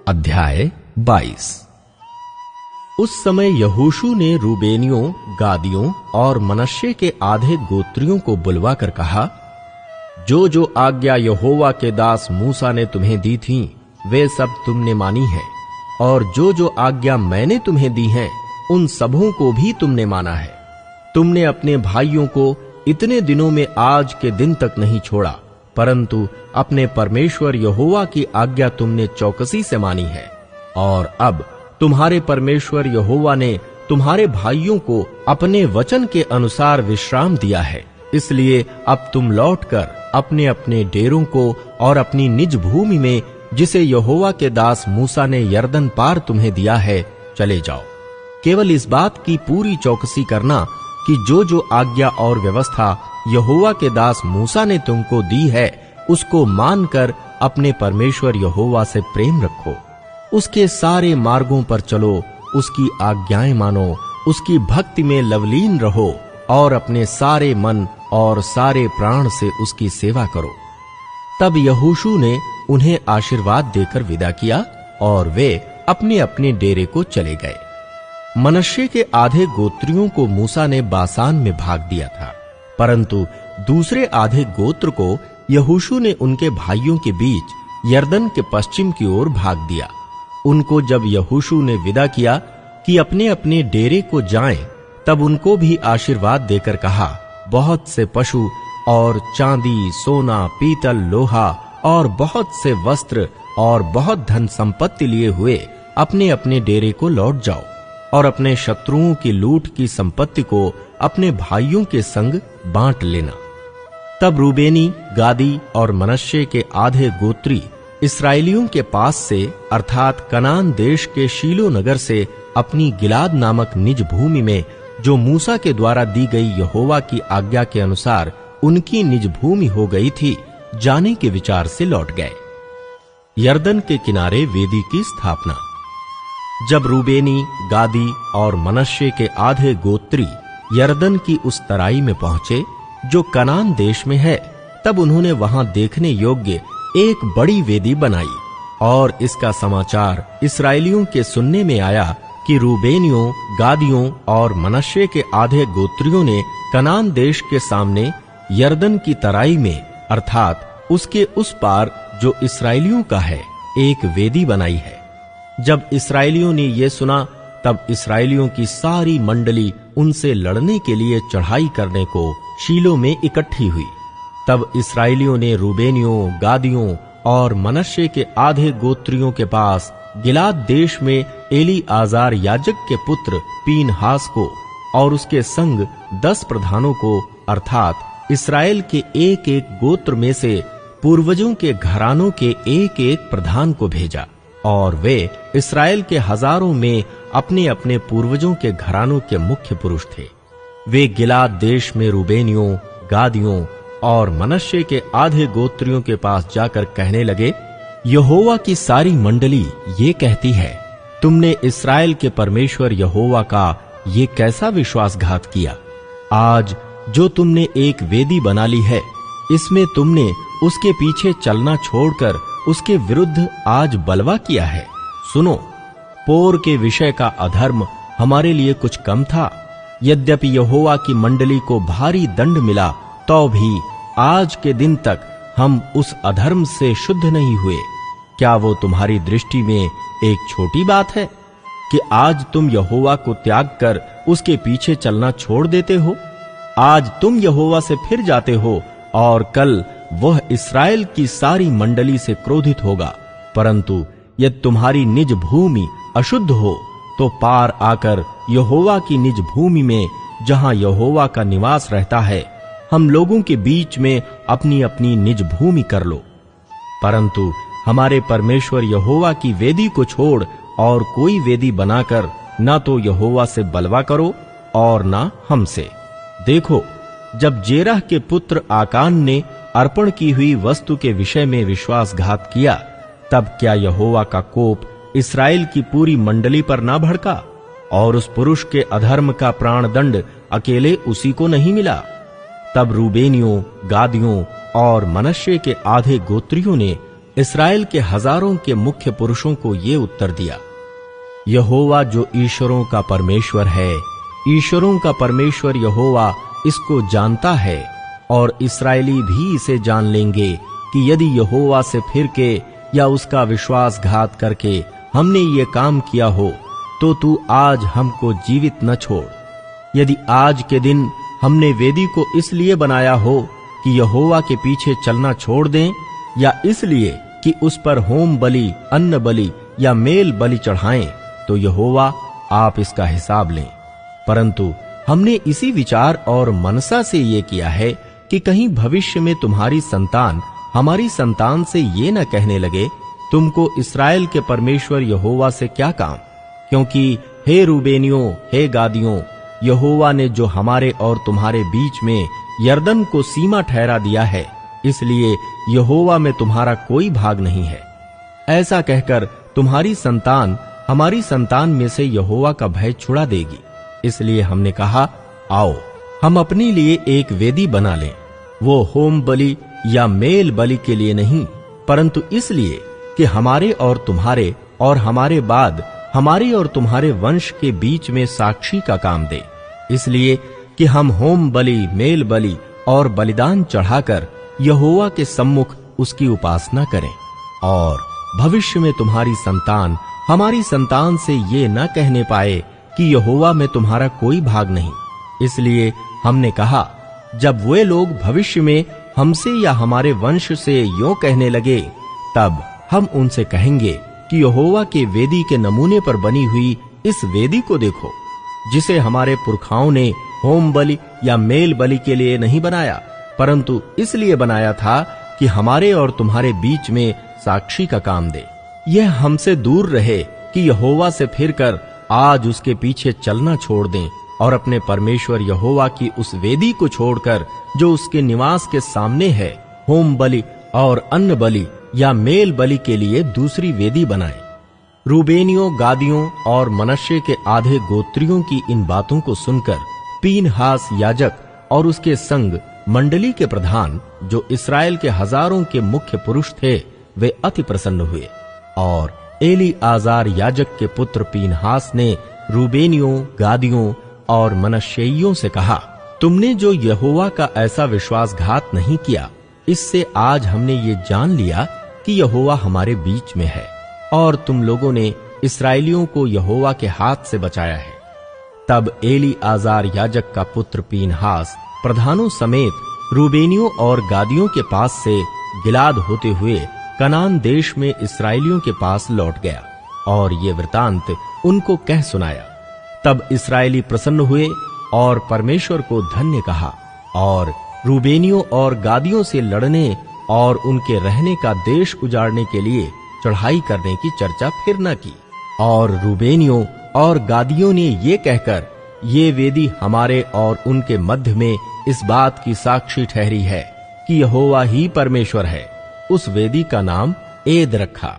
अध्याय 22। उस समय यहोशू ने रूबेनियों, गादियों और मनश्शे के आधे गोत्रियों को बुलवाकर कहा, जो जो आज्ञा यहोवा के दास मूसा ने तुम्हें दी थी वे सब तुमने मानी है, और जो जो आज्ञा मैंने तुम्हें दी हैं उन सबों को भी तुमने माना है। तुमने अपने भाइयों को इतने दिनों में आज के दिन तक नहीं छोड़ा, परंतु अपने परमेश्वर यहोवा की आज्ञा तुमने चौकसी से मानी है। और अब तुम्हारे परमेश्वर यहोवा ने तुम्हारे भाइयों को अपने वचन के अनुसार विश्राम दिया है, इसलिए अब तुम लौटकर अपने अपने डेरों को और अपनी निज भूमि में, जिसे यहोवा के दास मूसा ने यरदन पार तुम्हें दिया है, चले जाओ। केवल इस बात की पूरी चौकसी करना कि जो जो आज्ञा और व्यवस्था यहोवा के दास मूसा ने तुमको दी है उसको मानकर अपने परमेश्वर यहोवा से प्रेम रखो। उसके सारे मार्गों पर चलो, उसकी आज्ञाएं मानो, उसकी भक्ति में लवलीन रहो और अपने सारे मन और सारे प्राण से उसकी सेवा करो। तब यहोशू ने उन्हें आशीर्वाद देकर विदा किया और वे अपने अपने डेरे को चले गए। मनश्शे के आधे गोत्रियों को मूसा ने बासान में भाग दिया था, परंतु दूसरे आधे गोत्र को यहोशू ने उनके भाइयों के बीच यरदन के पश्चिम की ओर भाग दिया। उनको जब यहोशू ने विदा किया कि अपने अपने डेरे को जाएं, तब उनको भी आशीर्वाद देकर कहा, बहुत से पशु और चांदी, सोना, पीतल, लोहा और बहुत से वस्त्र और बहुत धन संपत्ति लिए हुए अपने अपने डेरे को लौट जाओ और अपने शत्रुओं की लूट की संपत्ति को अपने भाइयों के संग बांट लेना। तब रूबेनी, गादी और मनश्शे के आधे गोत्री इस्राएलियों के पास से अर्थात कनान देश के शीलो नगर से अपनी गिलाद नामक निज भूमि में, जो मूसा के द्वारा दी गई यहोवा की आज्ञा के अनुसार उनकी निज भूमि हो गई थी, जाने के विचार से लौट गए। यरदन के किनारे वेदी की स्थापना। जब रूबेनी, गादी और मनश्शे के आधे गोत्री यरदन की उस तराई में पहुंचे जो कनान देश में है, तब उन्होंने वहां देखने योग्य एक बड़ी वेदी बनाई। और इसका समाचार इस्राएलियों के सुनने में आया कि रूबेनियों, गादियों और मनश्शे के आधे गोत्रियों ने कनान देश के सामने यरदन की तराई में अर्थात उसके उस पार जो इस्राएलियों का है, एक वेदी बनाई है। जब इस्राएलियों ने यह सुना, तब इस्राएलियों की सारी मंडली उनसे लड़ने के लिए चढ़ाई करने को शीलो में इकट्ठी हुई। तब इस्राएलियों ने रूबेनियों, गादियों और मनश्शे के आधे गोत्रियों के पास गिलाद देश में एलीआजार याजक के पुत्र पीनहास को और उसके संग 10 प्रधानों को अर्थात इस्राएल के एक एक गोत्र में से पूर्वजों के घरानों के एक एक प्रधान को भेजा। और वे इस्राएल के हजारों में अपने अपने पूर्वजों के घरानों के मुख्य पुरुष थे। वे गिलाद देश में रूबेनियों, गादियों और मनश्शे के आधे गोत्रियों के पास जाकर कहने लगे, यहोवा की सारी मंडली ये कहती है, तुमने इस्राएल के परमेश्वर यहोवा का ये कैसा विश्वासघात किया। आज जो तुमने एक वेदी बना ली है, इसमें तुमने उसके पीछे चलना छोड़कर उसके विरुद्ध आज बलवा किया है। सुनो, पोर के विषय का अधर्म हमारे लिए कुछ कम था। यद्यपि यहोवा की मंडली को भारी दंड मिला, तो भी आज के दिन तक हम उस अधर्म से शुद्ध नहीं हुए। क्या वो तुम्हारी दृष्टि में एक छोटी बात है कि आज तुम यहोवा को त्याग कर उसके पीछे चलना छोड़ देते हो? आज तुम यहोवा से फिर जाते हो और कल वह इस्राएल की सारी मंडली से क्रोधित होगा। परंतु यदि तुम्हारी निज भूमि अशुद्ध हो, तो पार आकर यहोवा की निज भूमि में, जहां यहोवा का निवास रहता है, हम लोगों के बीच में अपनी अपनी निज भूमि कर लो। परंतु हमारे परमेश्वर यहोवा की वेदी को छोड़ और कोई वेदी बनाकर न तो यहोवा से बलवा करो और न हमसे। देखो, जब जेरह के पुत्र आकान ने अर्पण की हुई वस्तु के विषय में विश्वासघात किया, तब क्या यहोवा का कोप इस्राएल की पूरी मंडली पर ना भड़का? और उस पुरुष के अधर्म का प्राण दंड अकेले उसी को नहीं मिला। तब रूबेनियों, गादियों और मनश्शे के आधे गोत्रियों ने इस्राएल के हजारों के मुख्य पुरुषों को ये उत्तर दिया, यहोवा जो ईश्वरों का परमेश्वर है, ईश्वरों का परमेश्वर यहोवा इसको जानता है, और इस्राएली भी इसे जान लेंगे कि यदि यहोवा से फिर के या उसका विश्वासघात करके हमने ये काम किया हो, तो तू आज हमको जीवित न छोड़। यदि आज के दिन हमने वेदी को इसलिए बनाया हो कि यहोवा के पीछे चलना छोड़ दें, या इसलिए कि उस पर होम बलि, अन्न बलि या मेल बलि चढ़ाएं, तो यहोवा आप इसका हिसाब लें। परंतु हमने इसी विचार और मनसा से ये किया है कि कहीं भविष्य में तुम्हारी संतान हमारी संतान से ये न कहने लगे, तुमको इस्राएल के परमेश्वर यहोवा से क्या काम, क्योंकि हे रूबेनियों, हे गादियों, यहोवा ने जो हमारे और तुम्हारे बीच में यरदन को सीमा ठहरा दिया है, इसलिए यहोवा में तुम्हारा कोई भाग नहीं है। ऐसा कहकर तुम्हारी संतान हमारी संतान में से यहोवा का भय छुड़ा देगी। इसलिए हमने कहा, आओ हम अपने लिए एक वेदी बना लें, वो होम बलि या मेल बलि के लिए नहीं, परंतु इसलिए कि हमारे और तुम्हारे और हमारे बाद हमारे और तुम्हारे वंश के बीच में साक्षी का काम दे, इसलिए कि हम होम बलि, मेल बलि और बलिदान चढ़ाकर यहोवा के सम्मुख उसकी उपासना करें, और भविष्य में तुम्हारी संतान हमारी संतान से ये न कहने पाए कि यहोवा में तुम्हारा कोई भाग नहीं। इसलिए हमने कहा, जब वे लोग भविष्य में हमसे या हमारे वंश से यों कहने लगे, तब हम उनसे कहेंगे कि यहोवा के वेदी के नमूने पर बनी हुई इस वेदी को देखो, जिसे हमारे पुरखाओं ने होम बलि या मेल बलि के लिए नहीं बनाया, परंतु इसलिए बनाया था कि हमारे और तुम्हारे बीच में साक्षी का काम दे। यह हमसे दूर रहे कि यहोवा से फिरकर आज उसके पीछे चलना छोड़ दें और अपने परमेश्वर यहोवा की उस वेदी को छोड़कर जो उसके निवास के सामने है, होम बलि और अन्न बलि या मेल बलि के लिए दूसरी वेदी बनाएं। रूबेनियों, गादियों और मनश्शे के आधे गोत्रियों की इन बातों को सुनकर पीनहास याजक और उसके संग मंडली के प्रधान, जो इस्राएल के हजारों के मुख्य पुरुष थे, वे अति प्रसन्न हुए। और एलीआजार याजक के पुत्र पीनहास ने रूबेनियों, गादियों और मनश्शेइयों से कहा, तुमने जो यहोवा का ऐसा विश्वासघात नहीं किया, इससे आज हमने ये जान लिया कि यहोवा हमारे बीच में है, और तुम लोगों ने इस्राएलियों को यहोवा के हाथ से बचाया है। तब एलीआजार याजक का पुत्र पीनहास प्रधानों समेत रूबेनियों और गादियों के पास से गिलाद होते हुए कनान देश में इस्राएलियों के पास लौट गया और ये वृतांत उनको कह सुनाया। तब इस्राएली प्रसन्न हुए और परमेश्वर को धन्य कहा, और रूबेनियों और गादियों से लड़ने और उनके रहने का देश उजाड़ने के लिए चढ़ाई करने की चर्चा फिर न की। और रूबेनियों और गादियों ने ये कहकर, ये वेदी हमारे और उनके मध्य में इस बात की साक्षी ठहरी है कि यहोवा ही परमेश्वर है, उस वेदी का नाम एद रखा।